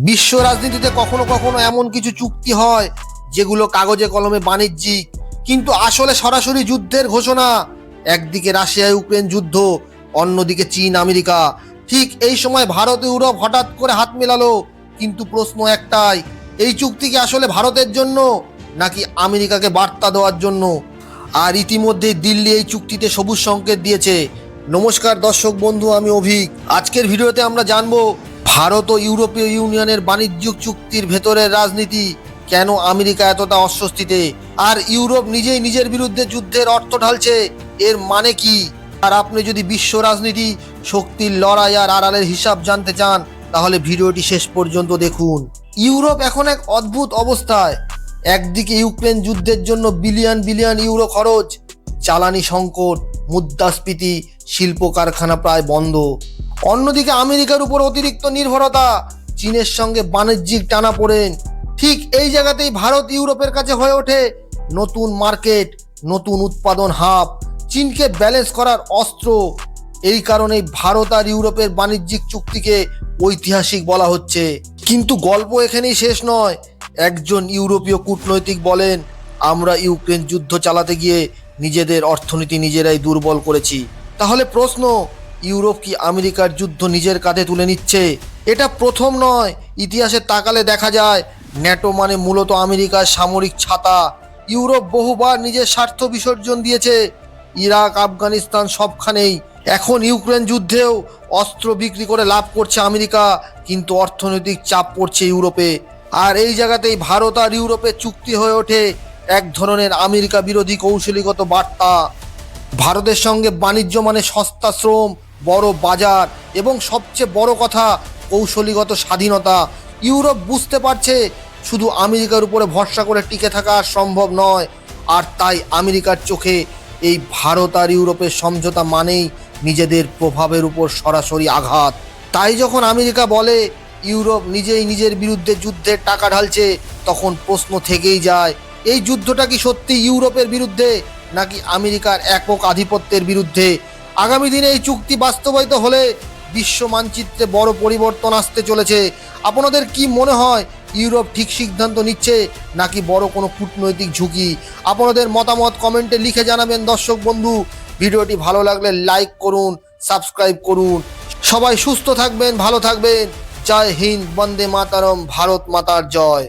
বিশ্ব রাজনীতিতে কখনো কখনো এমন কিছু চুক্তি হয় যেগুলো কাগজে কলমে বাণিজ্যিক, কিন্তু আসলে সরাসরি যুদ্ধের ঘোষণা। একদিকে রাশিয়া ইউক্রেন যুদ্ধ, অন্যদিকে চীন আমেরিকা। ঠিক এই সময় ভারত ইউরোপ হঠাৎ করে হাত মেলালো, কিন্তু প্রশ্ন একটাই, এই চুক্তি কি আসলে ভারতের জন্য নাকি আমেরিকাকে বার্তা দেওয়ার জন্য? আর ইতিমধ্যেই দিল্লি এই চুক্তিতে সবুজ সংকেত দিয়েছে। নমস্কার দর্শক বন্ধু, আমি অভিক। আজকের ভিডিওতে আমরা জানবো ভারত ও ইউরোপীয় ইউনিয়নের বাণিজ্যিক চুক্তির ভেতরের রাজনীতি, কেন আমেরিকা এতটা অস্বস্তিতে, আর ইউরোপ নিজেই নিজের বিরুদ্ধে যুদ্ধের অর্থ ঢালছে, এর মানে কি? আর আপনি যদি বিশ্ব রাজনীতি, শক্তির লড়াই আর আড়ালের হিসাব জানতে চান, তাহলে ভিডিওটি শেষ পর্যন্ত দেখুন। ইউরোপ এখন এক অদ্ভুত অবস্থায়। একদিকে ইউক্রেন যুদ্ধের জন্য বিলিয়ন বিলিয়ন ইউরো খরচ, জ্বালানি সংকট, মুদ্রাস্ফীতি, শিল্প কারখানা প্রায় বন্ধ। অন্যদিকে আমেরিকার উপর অতিরিক্ত নির্ভরতা, চীনের সঙ্গে বাণিজ্যিক টানাপোড়েন। ঠিক এই জায়গাতেই ভারত ইউরোপের কাছে হয়ে ওঠে নতুন মার্কেট, নতুন উৎপাদন হাব, চীনকে ব্যালেন্স করার অস্ত্র। এই কারণেই ভারত আর ইউরোপের বাণিজ্যিক চুক্তিকে ঐতিহাসিক বলা হচ্ছে। কিন্তু গল্প এখানেই শেষ নয়। একজন ইউরোপীয় কূটনৈতিক বলেন, আমরা ইউক্রেন যুদ্ধ চালাতে গিয়ে নিজেদের অর্থনীতি নিজেরাই দুর্বল করেছি। তাহলে প্রশ্ন, ইউরোপ কি আমেরিকার যুদ্ধ নিজের কাঁধে তুলে নিচ্ছে? এটা প্রথম নয়। ইতিহাসে তাকালে দেখা যায় ন্যাটো মানে মূলত আমেরিকার সামরিক ছাতা। ইউরোপ বহুবার নিজের স্বার্থ বিসর্জন দিয়েছে, ইরাক, আফগানিস্তান সবখানেই। এখন ইউক্রেন যুদ্ধেও অস্ত্র বিক্রি করে লাভ করছে আমেরিকা, কিন্তু অর্থনৈতিক চাপ পড়ছে ইউরোপে। আর এই জায়গাতেই ভারত আর ইউরোপের চুক্তি হয়ে ওঠে এক ধরনের আমেরিকা বিরোধী কৌশলীগত বার্তা। ভারতের সঙ্গে বাণিজ্য মানে সস্তা শ্রম, বড় বাজার এবং সবচেয়ে বড় কথা, কৌশলীগত স্বাধীনতা। ইউরোপ বুঝতে পারছে শুধু আমেরিকার উপরে ভরসা করে টিকে থাকা সম্ভব নয়, আর তাই আমেরিকার চোখে এই ভারত আর ইউরোপের সমঝোতা মানেই নিজেদের প্রভাবের উপর সরাসরি আঘাত। তাই যখন আমেরিকা বলে ইউরোপ নিজেই নিজের বিরুদ্ধে যুদ্ধের টাকা ঢালছে, তখন প্রশ্ন থেকেই যায়, এই যুদ্ধটা কি সত্যি ইউরোপের বিরুদ্ধে নাকি আমেরিকার একক আধিপত্যের বিরুদ্ধে? আগামী দিনে এই চুক্তি বাস্তবায়িত হলে বিশ্ব মানচিত্রে বড় পরিবর্তন আসতে চলেছে। আপনাদের কি মনে হয়, ইউরোপ ঠিক সিদ্ধান্ত নিচ্ছে নাকি বড় কোনো কূটনৈতিক ঝুঁকি? আপনাদের মতামত কমেন্টে লিখে জানাবেন দর্শক বন্ধু। ভিডিওটি ভালো লাগলে লাইক করুন, সাবস্ক্রাইব করুন। সবাই সুস্থ থাকবেন, ভালো থাকবেন। জয় হিন্দ, বন্দে মাতারম, ভারত মাতার জয়।